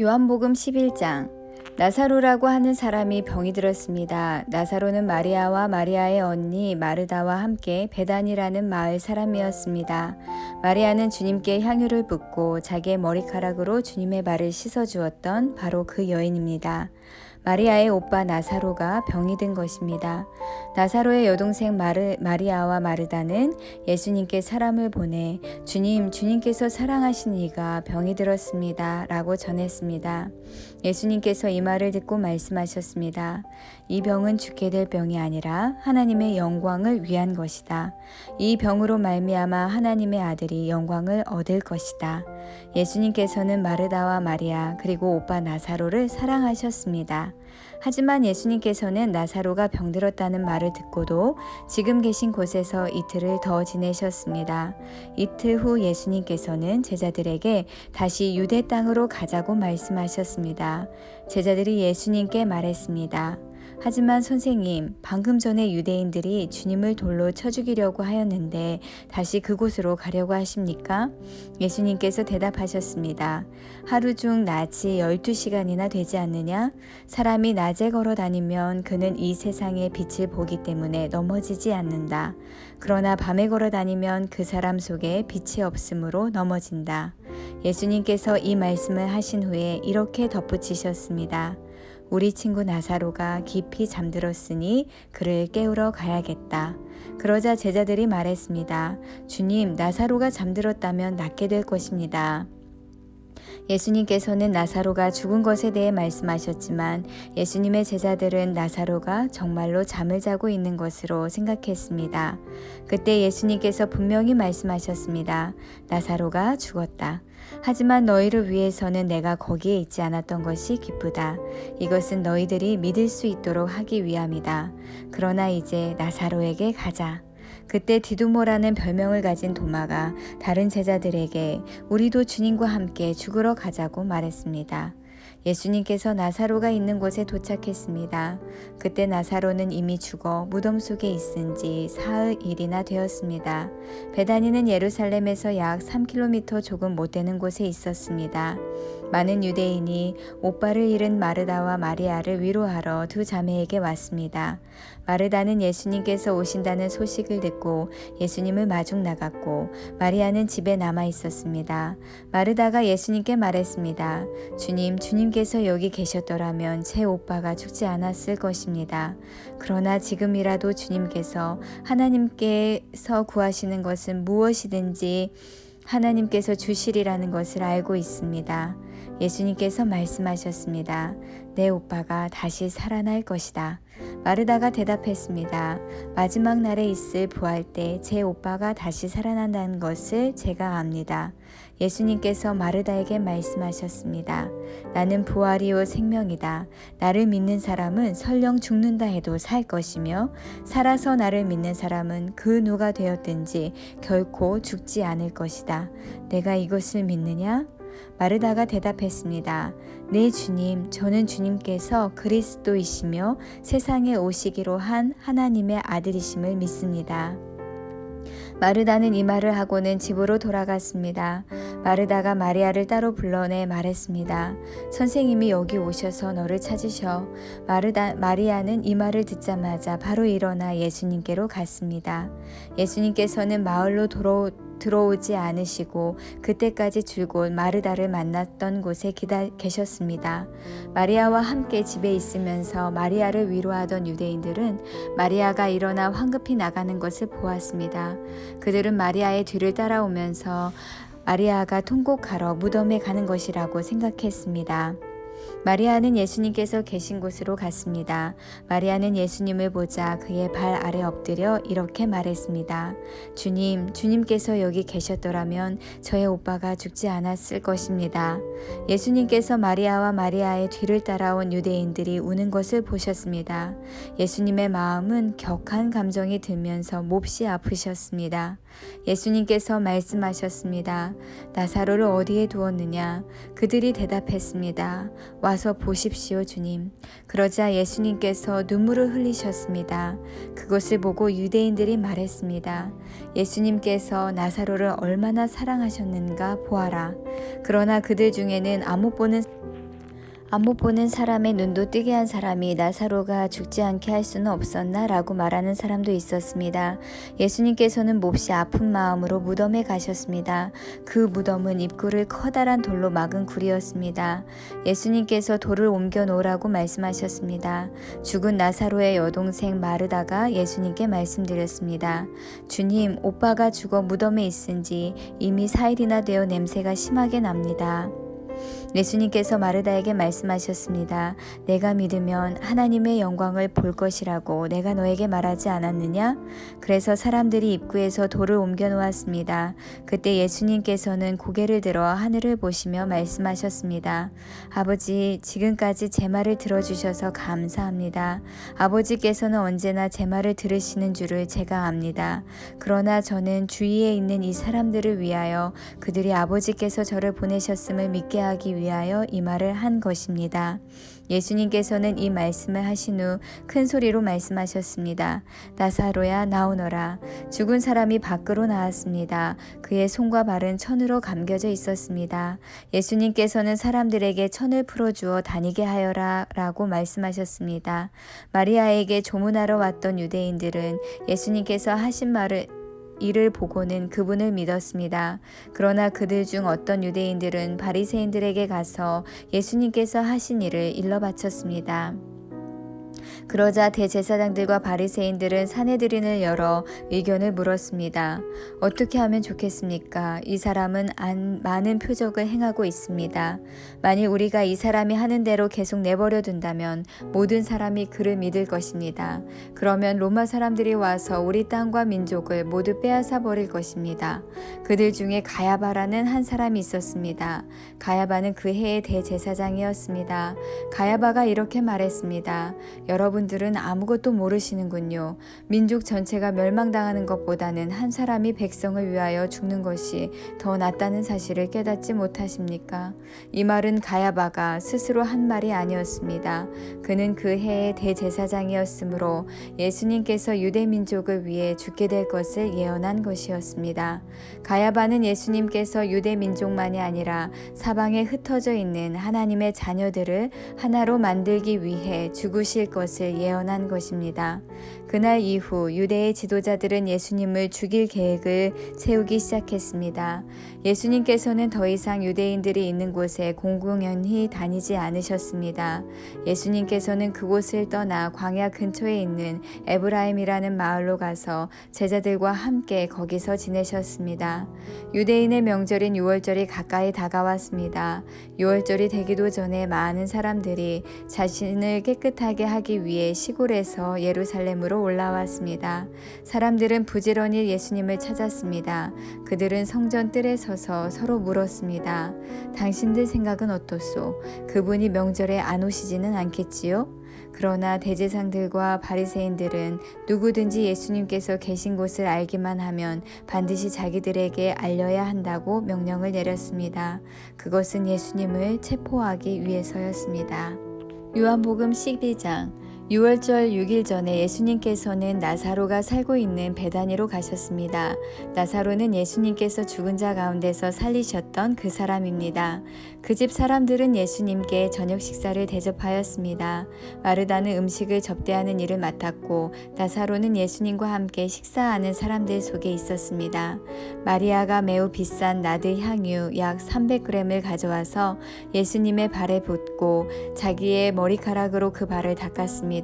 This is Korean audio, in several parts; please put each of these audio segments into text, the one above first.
요한복음 11장. 나사로라고 하는 사람이 병이 들었습니다. 나사로는 마리아와 마리아의 언니 마르다와 함께 베단이라는 마을 사람이었습니다. 마리아는 주님께 향유를 붓고 자기의 머리카락으로 주님의 발을 씻어주었던 바로 그 여인입니다. 마리아의 오빠 나사로가 병이 든 것입니다. 나사로의 여동생 마리아와 마르다는 예수님께 사람을 보내 주님께서 사랑하신 이가 병이 들었습니다 라고 전했습니다. 예수님께서 이 말을 듣고 말씀하셨습니다. 이 병은 죽게 될 병이 아니라 하나님의 영광을 위한 것이다. 이 병으로 말미암아 하나님의 아들이 영광을 얻을 것이다. 예수님께서는 마르다와 마리아 그리고 오빠 나사로를 사랑하셨습니다. 하지만 예수님께서는 나사로가 병들었다는 말을 듣고도 지금 계신 곳에서 이틀을 더 지내셨습니다. 이틀 후 예수님께서는 제자들에게 다시 유대 땅으로 가자고 말씀하셨습니다. 제자들이 예수님께 말했습니다. 하지만 선생님, 방금 전에 유대인들이 주님을 돌로 쳐 죽이려고 하였는데 다시 그곳으로 가려고 하십니까? 예수님께서 대답하셨습니다. 하루 중 낮이 12시간이나 되지 않느냐? 사람이 낮에 걸어 다니면 그는 이 세상의 빛을 보기 때문에 넘어지지 않는다. 그러나 밤에 걸어 다니면 그 사람 속에 빛이 없으므로 넘어진다. 예수님께서 이 말씀을 하신 후에 이렇게 덧붙이셨습니다. 우리 친구 나사로가 깊이 잠들었으니 그를 깨우러 가야겠다. 그러자 제자들이 말했습니다. 주님, 나사로가 잠들었다면 낫게 될 것입니다. 예수님께서는 나사로가 죽은 것에 대해 말씀하셨지만 예수님의 제자들은 나사로가 정말로 잠을 자고 있는 것으로 생각했습니다. 그때 예수님께서 분명히 말씀하셨습니다. 나사로가 죽었다. 하지만 너희를 위해서는 내가 거기에 있지 않았던 것이 기쁘다. 이것은 너희들이 믿을 수 있도록 하기 위함이다. 그러나 이제 나사로에게 가자. 그때 디두모라는 별명을 가진 도마가 다른 제자들에게 우리도 주님과 함께 죽으러 가자고 말했습니다. 예수님께서 나사로가 있는 곳에 도착했습니다. 그때 나사로는 이미 죽어 무덤 속에 있은 지 사흘이나 되었습니다. 베다니는 예루살렘에서 약 3km 조금 못 되는 곳에 있었습니다. 많은 유대인이 오빠를 잃은 마르다와 마리아를 위로하러 두 자매에게 왔습니다. 마르다는 예수님께서 오신다는 소식을 듣고 예수님을 마중 나갔고 마리아는 집에 남아 있었습니다. 마르다가 예수님께 말했습니다. 주님께서 여기 계셨더라면 제 오빠가 죽지 않았을 것입니다. 그러나 지금이라도 주님께서 하나님께서 구하시는 것은 무엇이든지 하나님께서 주시리라는 것을 알고 있습니다. 예수님께서 말씀하셨습니다. 내 오빠가 다시 살아날 것이다. 마르다가 대답했습니다. 마지막 날에 있을 부활 때 제 오빠가 다시 살아난다는 것을 제가 압니다. 예수님께서 마르다에게 말씀하셨습니다. 나는 부활이요 생명이다. 나를 믿는 사람은 설령 죽는다 해도 살 것이며 살아서 나를 믿는 사람은 그 누가 되었든지 결코 죽지 않을 것이다. 내가 이것을 믿느냐? 마르다가 대답했습니다. 네 주님, 저는 주님께서 그리스도이시며 세상에 오시기로 한 하나님의 아들이심을 믿습니다. 마르다는 이 말을 하고는 집으로 돌아갔습니다. 마르다가 마리아를 따로 불러내 말했습니다. 선생님이 여기 오셔서 너를 찾으셔. 마리아는 이 말을 듣자마자 바로 일어나 예수님께로 갔습니다. 예수님께서는 마을로 들어오지 않으시고 그때까지 줄곧 마르다를 만났던 곳에 계셨습니다. 마리아와 함께 집에 있으면서 마리아를 위로하던 유대인들은 마리아가 일어나 황급히 나가는 것을 보았습니다. 그들은 마리아의 뒤를 따라오면서 마리아가 통곡하러 무덤에 가는 것이라고 생각했습니다. 마리아는 예수님께서 계신 곳으로 갔습니다. 마리아는 예수님을 보자 그의 발 아래 엎드려 이렇게 말했습니다. 주님께서 여기 계셨더라면 저의 오빠가 죽지 않았을 것입니다. 예수님께서 마리아와 마리아의 뒤를 따라온 유대인들이 우는 것을 보셨습니다. 예수님의 마음은 격한 감정이 들면서 몹시 아프셨습니다. 예수님께서 말씀하셨습니다. 나사로를 어디에 두었느냐? 그들이 대답했습니다. 와서 보십시오, 주님. 그러자 예수님께서 눈물을 흘리셨습니다. 그것을 보고 유대인들이 말했습니다. 예수님께서 나사로를 얼마나 사랑하셨는가 보아라. 그러나 그들 중에는 안 못 보는 안 못 보는 사람의 눈도 뜨게 한 사람이 나사로가 죽지 않게 할 수는 없었나? 라고 말하는 사람도 있었습니다. 예수님께서는 몹시 아픈 마음으로 무덤에 가셨습니다. 그 무덤은 입구를 커다란 돌로 막은 굴이었습니다. 예수님께서 돌을 옮겨 놓으라고 말씀하셨습니다. 죽은 나사로의 여동생 마르다가 예수님께 말씀드렸습니다. 주님, 오빠가 죽어 무덤에 있은 지 이미 4일이나 되어 냄새가 심하게 납니다. 예수님께서 마르다에게 말씀하셨습니다. 내가 믿으면 하나님의 영광을 볼 것이라고 내가 너에게 말하지 않았느냐? 그래서 사람들이 입구에서 돌을 옮겨 놓았습니다. 그때 예수님께서는 고개를 들어 하늘을 보시며 말씀하셨습니다. 아버지, 지금까지 제 말을 들어주셔서 감사합니다. 아버지께서는 언제나 제 말을 들으시는 줄을 제가 압니다. 그러나 저는 주위에 있는 이 사람들을 위하여 그들이 아버지께서 저를 보내셨음을 믿게 하기 위하여 이 말을 한 것입니다. 예수님께서는 이 말씀을 하신 후 큰 소리로 말씀하셨습니다. 나사로야, 나오너라. 죽은 사람이 밖으로 나왔습니다. 그의 손과 발은 천으로 감겨져 있었습니다. 예수님께서는 사람들에게 천을 풀어주어 다니게 하여라 라고 말씀하셨습니다. 마리아에게 조문하러 왔던 유대인들은 예수님께서 하신 이를 보고는 그분을 믿었습니다. 그러나 그들 중 어떤 유대인들은 바리새인들에게 가서 예수님께서 하신 일을 일러 바쳤습니다. 그러자 대제사장들과 바리새인들은 사내들인을 열어 의견을 물었습니다. 어떻게 하면 좋겠습니까? 이 사람은 많은 표적을 행하고 있습니다. 만일 우리가 이 사람이 하는 대로 계속 내버려 둔다면 모든 사람이 그를 믿을 것입니다. 그러면 로마 사람들이 와서 우리 땅과 민족을 모두 빼앗아 버릴 것입니다. 그들 중에 가야바라는 한 사람이 있었습니다. 가야바는 그 해의 대제사장이었습니다. 가야바가 이렇게 말했습니다. 여러분들은 아무것도 모르시는군요. 민족 전체가 멸망당하는 것보다는 한 사람이 백성을 위하여 죽는 것이 더 낫다는 사실을 깨닫지 못하십니까? 이 말은 가야바가 스스로 한 말이 아니었습니다. 그는 그 해의 대제사장이었으므로 예수님께서 유대 민족을 위해 죽게 될 것을 예언한 것이었습니다. 가야바는 예수님께서 유대 민족만이 아니라 사방에 흩어져 있는 하나님의 자녀들을 하나로 만들기 위해 죽으실 것을 예언한 것입니다. 그날 이후 유대의 지도자들은 예수님을 죽일 계획을 세우기 시작했습니다. 예수님께서는 더 이상 유대인들이 있는 곳에 공공연히 다니지 않으셨습니다. 예수님께서는 그곳을 떠나 광야 근처에 있는 에브라임이라는 마을로 가서 제자들과 함께 거기서 지내셨습니다. 유대인의 명절인 유월절이 가까이 다가왔습니다. 유월절이 되기도 전에 많은 사람들이 자신을 깨끗하게 하기 위해 시골에서 예루살렘으로 올라왔습니다. 사람들은 부지런히 예수님을 찾았습니다. 그들은 성전 뜰에 서서 서로 물었습니다. 당신들 생각은 어떻소? 그분이 명절에 안 오시지는 않겠지요? 그러나 대제사장들과 바리새인들은 누구든지 예수님께서 계신 곳을 알기만 하면 반드시 자기들에게 알려야 한다고 명령을 내렸습니다. 그것은 예수님을 체포하기 위해서였습니다. 요한복음 12장. 유월절 6일 전에 예수님께서는 나사로가 살고 있는 베다니로 가셨습니다. 나사로는 예수님께서 죽은 자 가운데서 살리셨던 그 사람입니다. 그 집 사람들은 예수님께 저녁 식사를 대접하였습니다. 마르다는 음식을 접대하는 일을 맡았고 나사로는 예수님과 함께 식사하는 사람들 속에 있었습니다. 마리아가 매우 비싼 나드 향유 약 300g을 가져와서 예수님의 발에 붓고 자기의 머리카락으로 그 발을 닦았습니다.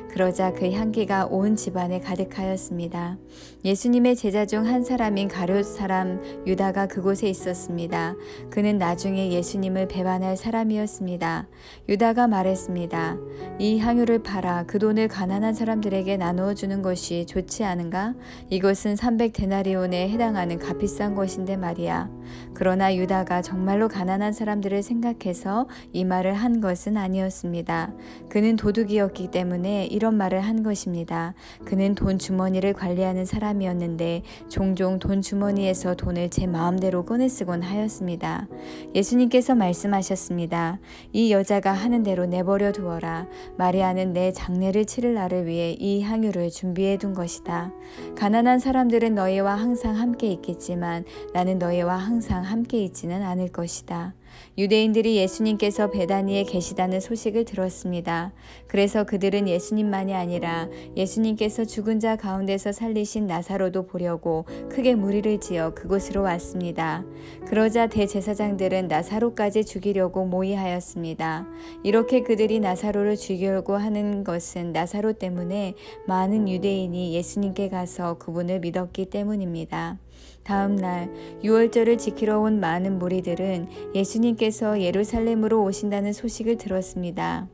그러자 그 향기가 온 집안에 가득하였습니다. 예수님의 제자 중 한 사람인 가룟 사람 유다가 그곳에 있었습니다. 그는 나중에 예수님을 배반할 사람이었습니다. 유다가 말했습니다. 이 향유를 팔아 그 돈을 가난한 사람들에게 나누어 주는 것이 좋지 않은가? 이것은 300데나리온에 해당하는 값비싼 것인데 말이야. 그러나 유다가 정말로 가난한 사람들을 생각해서 이 말을 한 것은 아니었습니다. 그는 도둑이었기 때문에 이런 말을 한 것입니다. 그는 돈 주머니를 관리하는 사람이었는데 종종 돈 주머니에서 돈을 제 마음대로 꺼내 쓰곤 하였습니다. 예수님께서 말씀하셨습니다. 이 여자가 하는 대로 내버려 두어라. 마리아는 내 장례를 치를 날을 위해 이 향유를 준비해 둔 것이다. 가난한 사람들은 너희와 항상 함께 있겠지만 나는 너희와 항상 함께 있지는 않을 것이다. 유대인들이 예수님께서 베다니에 계시다는 소식을 들었습니다. 그래서 그들은 예수님만이 아니라 예수님께서 죽은 자 가운데서 살리신 나사로도 보려고 크게 무리를 지어 그곳으로 왔습니다. 그러자 대제사장들은 나사로까지 죽이려고 모의하였습니다. 이렇게 그들이 나사로를 죽이려고 하는 것은 나사로 때문에 많은 유대인이 예수님께 가서 그분을 믿었기 때문입니다. 다음 날 유월절을 지키러 온 많은 무리들은 예수님께서 예루살렘으로 오신다는 소식을 들었습니다.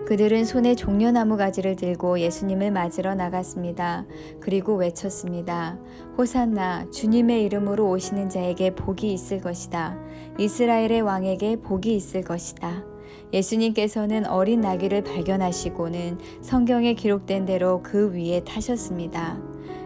그들은 손에 종려나무 가지를 들고 예수님을 맞으러 나갔습니다. 그리고 외쳤습니다. 호산나, 주님의 이름으로 오시는 자에게 복이 있을 것이다. 이스라엘의 왕에게 복이 있을 것이다. 예수님께서는 어린 나귀를 발견하시고는 성경에 기록된 대로 그 위에 타셨습니다.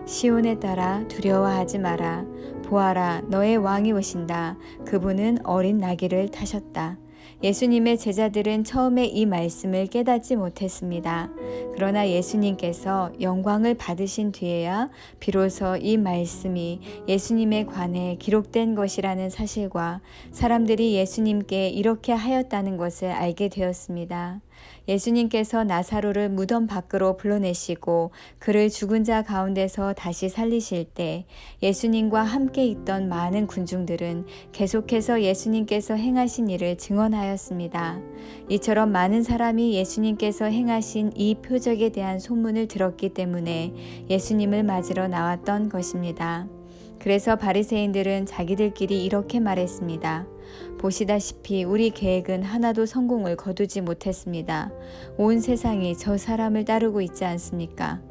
시온에 따라 두려워하지 마라. 보아라, 너의 왕이 오신다. 그분은 어린 나귀를 타셨다. 예수님의 제자들은 처음에 이 말씀을 깨닫지 못했습니다. 그러나 예수님께서 영광을 받으신 뒤에야 비로소 이 말씀이 예수님에 관해 기록된 것이라는 사실과 사람들이 예수님께 이렇게 하였다는 것을 알게 되었습니다. 예수님께서 나사로를 무덤 밖으로 불러내시고 그를 죽은 자 가운데서 다시 살리실 때 예수님과 함께 있던 많은 군중들은 계속해서 예수님께서 행하신 일을 증언하였습니다. 이처럼 많은 사람이 예수님께서 행하신 이 표적에 대한 소문을 들었기 때문에 예수님을 맞으러 나왔던 것입니다. 그래서 바리새인들은 자기들끼리 이렇게 말했습니다. 보시다시피 우리 계획은 하나도 성공을 거두지 못했습니다. 온 세상이 저 사람을 따르고 있지 않습니까?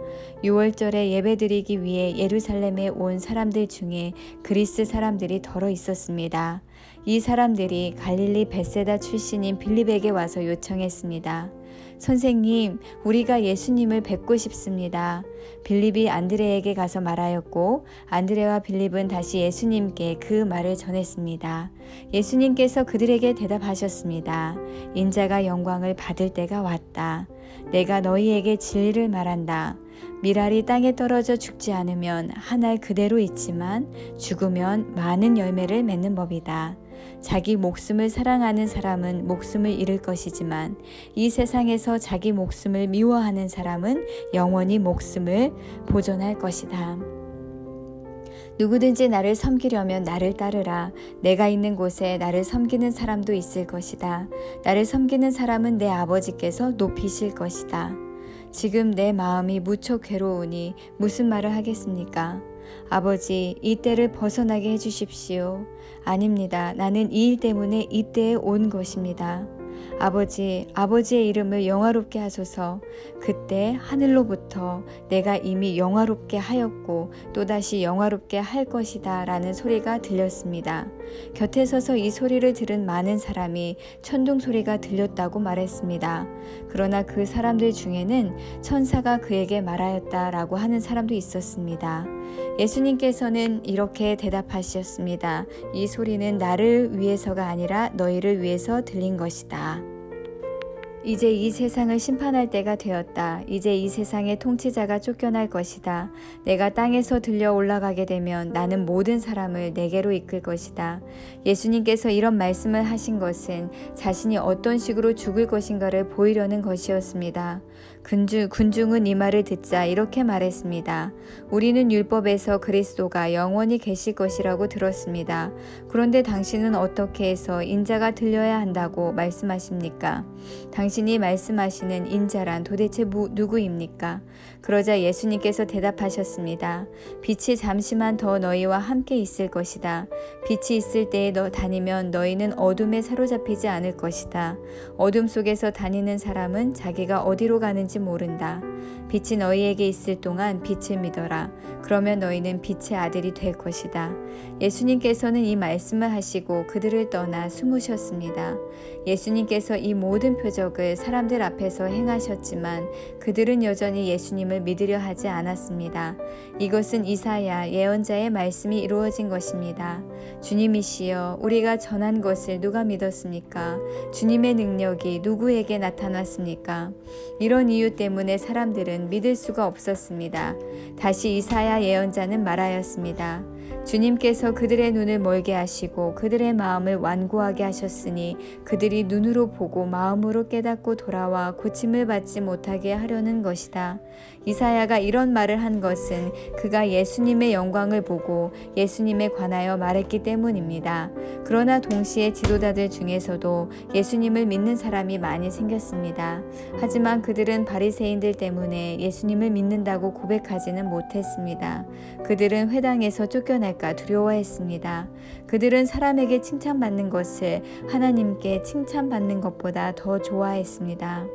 유월절에 예배드리기 위해 예루살렘에 온 사람들 중에 그리스 사람들이 덜어 있었습니다. 이 사람들이 갈릴리 벳세다 출신인 빌립에게 와서 요청했습니다. 선생님, 우리가 예수님을 뵙고 싶습니다. 빌립이 안드레에게 가서 말하였고 안드레와 빌립은 다시 예수님께 그 말을 전했습니다. 예수님께서 그들에게 대답하셨습니다. 인자가 영광을 받을 때가 왔다. 내가 너희에게 진리를 말한다. 밀알이 땅에 떨어져 죽지 않으면 한 알 그대로 있지만 죽으면 많은 열매를 맺는 법이다. 자기 목숨을 사랑하는 사람은 목숨을 잃을 것이지만 이 세상에서 자기 목숨을 미워하는 사람은 영원히 목숨을 보존할 것이다. 누구든지 나를 섬기려면 나를 따르라. 내가 있는 곳에 나를 섬기는 사람도 있을 것이다. 나를 섬기는 사람은 내 아버지께서 높이실 것이다. 지금 내 마음이 무척 괴로우니 무슨 말을 하겠습니까? 아버지, 이 때를 벗어나게 해주십시오. 아닙니다. 나는 이 일 때문에 이 때에 온 것입니다. 아버지, 아버지의 이름을 영화롭게 하소서. 그때 하늘로부터 내가 이미 영화롭게 하였고 또다시 영화롭게 할 것이다 라는 소리가 들렸습니다. 곁에 서서 이 소리를 들은 많은 사람이 천둥 소리가 들렸다고 말했습니다. 그러나 그 사람들 중에는 천사가 그에게 말하였다 라고 하는 사람도 있었습니다. 예수님께서는 이렇게 대답하셨습니다. 이 소리는 나를 위해서가 아니라 너희를 위해서 들린 것이다. 이제 이 세상을 심판할 때가 되었다. 이제 이 세상의 통치자가 쫓겨날 것이다. 내가 땅에서 들려 올라가게 되면 나는 모든 사람을 내게로 이끌 것이다. 예수님께서 이런 말씀을 하신 것은 자신이 어떤 식으로 죽을 것인가를 보이려는 것이었습니다. 군중은 이 말을 듣자 이렇게 말했습니다. 우리는 율법에서 그리스도가 영원히 계실 것이라고 들었습니다. 그런데 당신은 어떻게 해서 인자가 들려야 한다고 말씀하십니까? 당신이 말씀하시는 인자란 도대체 누구입니까? 그러자 예수님께서 대답하셨습니다. 빛이 잠시만 더 너희와 함께 있을 것이다. 빛이 있을 때에 너 다니면 너희는 어둠에 사로잡히지 않을 것이다. 어둠 속에서 다니는 사람은 자기가 어디로 가는지 모른다. 빛이 너희에게 있을 동안 빛을 믿어라. 그러면 너희는 빛의 아들이 될 것이다. 예수님께서는 이 말씀을 하시고 그들을 떠나 숨으셨습니다. 예수님께서 이 모든 표적을 사람들 앞에서 행하셨지만 그들은 여전히 예수님을 믿으려 하지 않았습니다. 이것은 이사야 예언자의 말씀이 이루어진 것입니다. 주님이시여, 우리가 전한 것을 누가 믿었습니까? 주님의 능력이 누구에게 나타났습니까? 이런 이유 때문에 사람들은 믿을 수가 없었습니다. 다시 이사야 예언자는 말하였습니다. 주님께서 그들의 눈을 멀게 하시고 그들의 마음을 완고하게 하셨으니 그들이 눈으로 보고 마음으로 깨닫고 돌아와 고침을 받지 못하게 하려는 것이다. 이사야가 이런 말을 한 것은 그가 예수님의 영광을 보고 예수님에 관하여 말했기 때문입니다. 그러나 동시에 지도자들 중에서도 예수님을 믿는 사람이 많이 생겼습니다. 하지만 그들은 바리새인들 때문에 예수님을 믿는다고 고백하지는 못했습니다. 그들은 회당에서 쫓겨날까 두려워했습니다. 그들은 사람에게 칭찬받는 것을 하나님께 칭찬받는 것보다 더 좋아했습니다.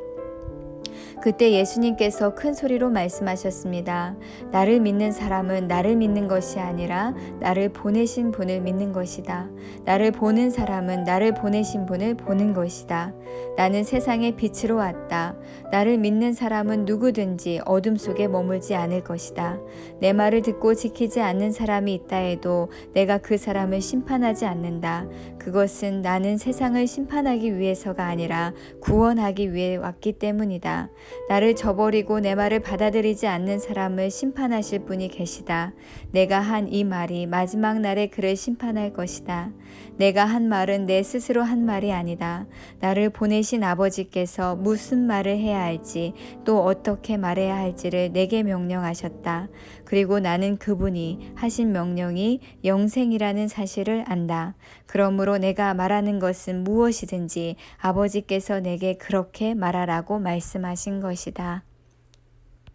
그때 예수님께서 큰 소리로 말씀하셨습니다. 나를 믿는 사람은 나를 믿는 것이 아니라 나를 보내신 분을 믿는 것이다. 나를 보는 사람은 나를 보내신 분을 보는 것이다. 나는 세상의 빛으로 왔다. 나를 믿는 사람은 누구든지 어둠 속에 머물지 않을 것이다. 내 말을 듣고 지키지 않는 사람이 있다 해도 내가 그 사람을 심판하지 않는다. 그것은 나는 세상을 심판하기 위해서가 아니라 구원하기 위해 왔기 때문이다. 나를 저버리고 내 말을 받아들이지 않는 사람을 심판하실 분이 계시다. 내가 한 이 말이 마지막 날에 그를 심판할 것이다. 내가 한 말은 내 스스로 한 말이 아니다. 나를 보내신 아버지께서 무슨 말을 해야 할지 또 어떻게 말해야 할지를 내게 명령하셨다. 그리고 나는 그분이 하신 명령이 영생이라는 사실을 안다. 그러므로 내가 말하는 것은 무엇이든지 아버지께서 내게 그렇게 말하라고 말씀하신 것이다.